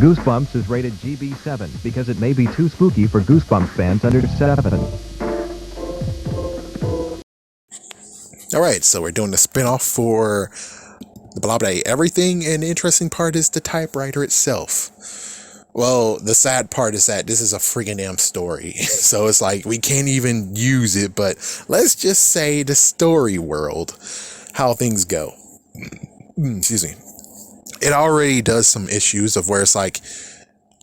Goosebumps is rated GB7 because it may be too spooky for Goosebumps fans under 7. Alright, so we're doing the spinoff for the blah blah everything, and the interesting part is the typewriter itself. Well, the sad part is that this is a freaking damn story. So it's like we can't even use it, but let's just say the story world, how things go. Excuse me. It already does some issues of where it's like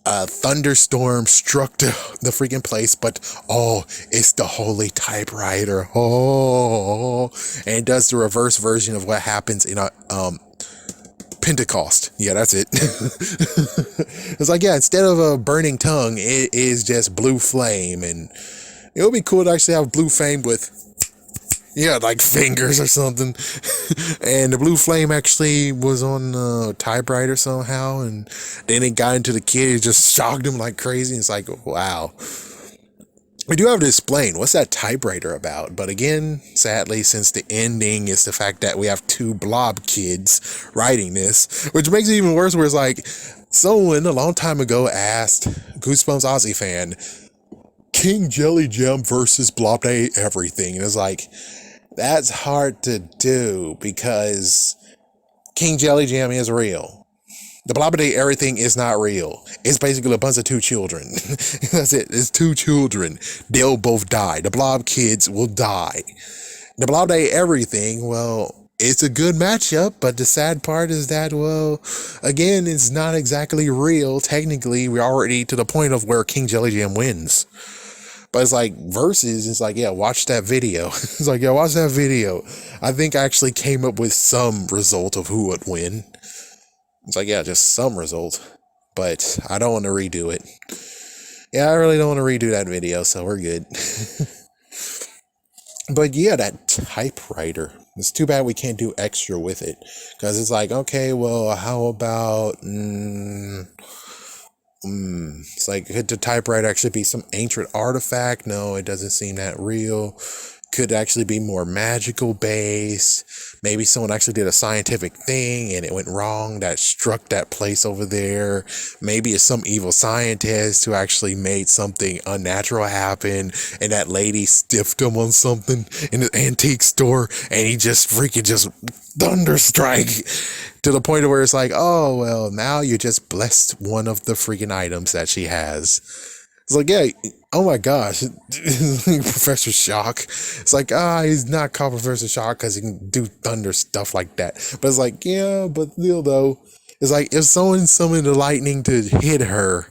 a thunderstorm struck the freaking place, but it's the holy typewriter. And it does the reverse version of what happens in a Pentecost. Yeah, that's it. It's like, yeah, instead of a burning tongue, it is just blue flame, and it would be cool to actually have blue flame with, like fingers or something. And the blue flame actually was on the typewriter somehow, and then it got into the kid. It just shocked him like crazy. It's like, wow. We do have to explain what's that typewriter about. But again, sadly, since the ending is the fact that we have 2 blob kids writing this, which makes it even worse, where it's like someone a long time ago asked Goosebumps Aussie fan, King Jelly Jam versus Blob Day Everything. And it's like, that's hard to do because King Jelly Jam is real. The Blob Day Everything is not real. It's basically a bunch of 2 children. That's it. It's 2 children. They'll both die. The Blob kids will die. The Blob Day Everything, well, it's a good matchup, but the sad part is that, well, again, it's not exactly real. Technically, we're already to the point of where King Jelly Jam wins. But it's like versus, it's like, yeah, watch that video. It's like, yeah, watch that video. I think I actually came up with some result of who would win. It's like, yeah, just some result. But I don't want to redo it. Yeah, I really don't want to redo that video, so we're good. But yeah, that typewriter. It's too bad we can't do extra with it. Because it's like, okay, well, how about... It's like, could the typewriter actually be some ancient artifact? No, it doesn't seem that real. Could actually be more magical based. Maybe someone actually did a scientific thing and it went wrong that struck that place over there. Maybe it's some evil scientist who actually made something unnatural happen, and that lady stiffed him on something in the antique store, and he just freaking just thunderstrike to the point of where it's like, oh, well, now you just blessed one of the freaking items that she has. It's like, yeah, oh my gosh, Professor Shock. It's like, he's not called Professor Shock because he can do thunder stuff like that. But it's like, yeah, but still though, it's like if someone summoned the lightning to hit her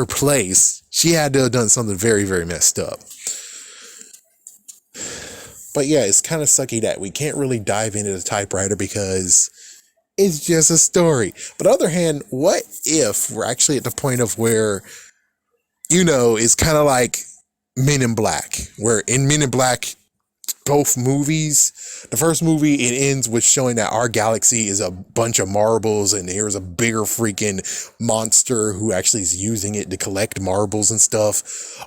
place, she had to have done something very, very messed up. But yeah, it's kind of sucky that we can't really dive into the typewriter because it's just a story. But on the other hand, what if we're actually at the point of where, it's kind of like Men in Black, where in Men in Black, both movies, the first movie, it ends with showing that our galaxy is a bunch of marbles and here's a bigger freaking monster who actually is using it to collect marbles and stuff.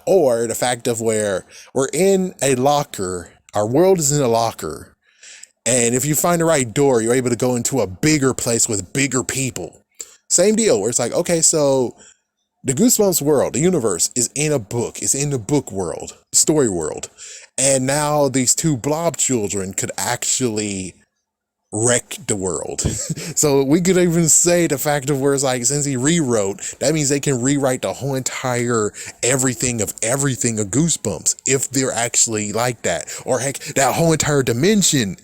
Or the fact of where we're in a locker, our world is in a locker, and if you find the right door, you're able to go into a bigger place with bigger people. Same deal, where it's like, okay, so the Goosebumps world, the universe, is in a book. It's in the book world, story world. And now these 2 blob children could actually wreck the world. So we could even say the fact of where it's like, since he rewrote, that means they can rewrite the whole entire everything of Goosebumps, if they're actually like that. Or heck, that whole entire dimension,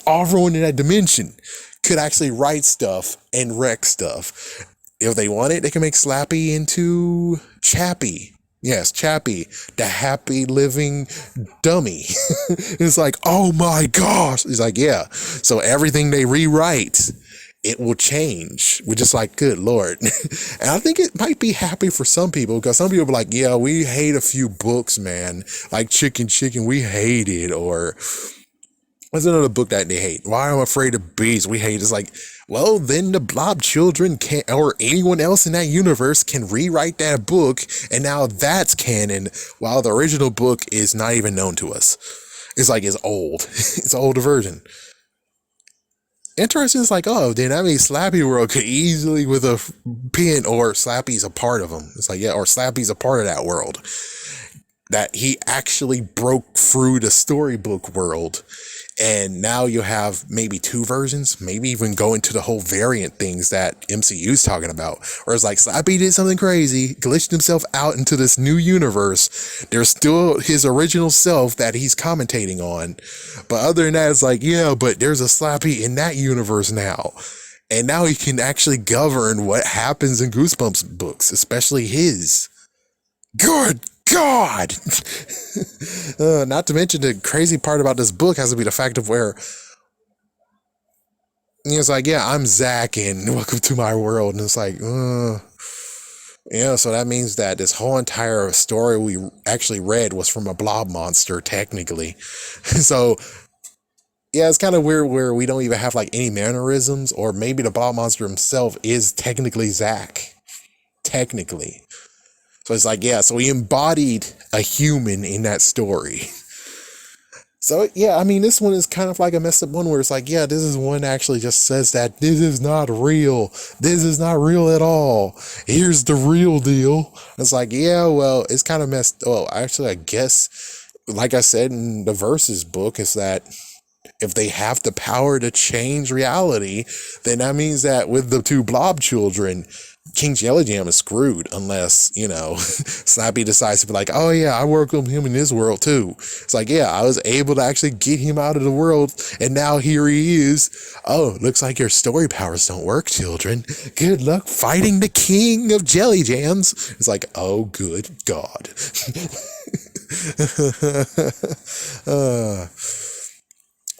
everyone in that dimension could actually write stuff and wreck stuff. If they want it, they can make Slappy into Chappie. Yes, Chappie, the happy living dummy. It's like, oh my gosh. It's like, yeah. So everything they rewrite, it will change. We're just like, good Lord. And I think it might be happy for some people, because some people be like, yeah, we hate a few books, man. Like Chicken, we hate it. Or what's another book that they hate? Why I'm Afraid of Bees, we hate. It's like, well, then the blob children can, or anyone else in that universe can rewrite that book, and now that's canon, while the original book is not even known to us. It's like, it's old. It's an older version. interesting. It's like, oh, then that means Slappy World could easily with a pin, or Slappy's a part of him. It's like, yeah, or Slappy's a part of that world. That he actually broke through the storybook world. And now you have maybe two versions, maybe even go into the whole variant things that MCU's talking about. Where it's like Slappy did something crazy, glitched himself out into this new universe. There's still his original self that he's commentating on. But other than that, it's like, yeah, but there's a Slappy in that universe now. And now he can actually govern what happens in Goosebumps books, especially his. Good God! Not to mention the crazy part about this book has to be the fact of where it's like, yeah, I'm Zach and welcome to my world. And it's like, yeah, so that means that this whole entire story we actually read was from a blob monster, technically. So, yeah, it's kind of weird where we don't even have like any mannerisms, or maybe the blob monster himself is technically Zach. Technically. So it's like, yeah, so he embodied a human in that story. So, yeah, I mean, this one is kind of like a messed up one where it's like, yeah, this is one actually just says that this is not real. This is not real at all. Here's the real deal. It's like, yeah, well, it's kind of messed. Well, actually, I guess, like I said in the Versus book, is that if they have the power to change reality, then that means that with the two blob children, King Jellyjam is screwed unless, Slappy decides to be like, oh yeah, I work with him in this world too. It's like, yeah, I was able to actually get him out of the world, and now here he is. Oh, looks like your story powers don't work, children. Good luck fighting the King of Jellyjams. It's like, oh, good God.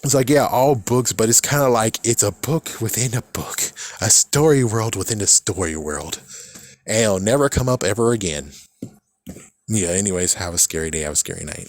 It's like, yeah, all books, but it's kind of like it's a book within a book, a story world within a story world. And it'll never come up ever again. Yeah, anyways, have a scary day, have a scary night.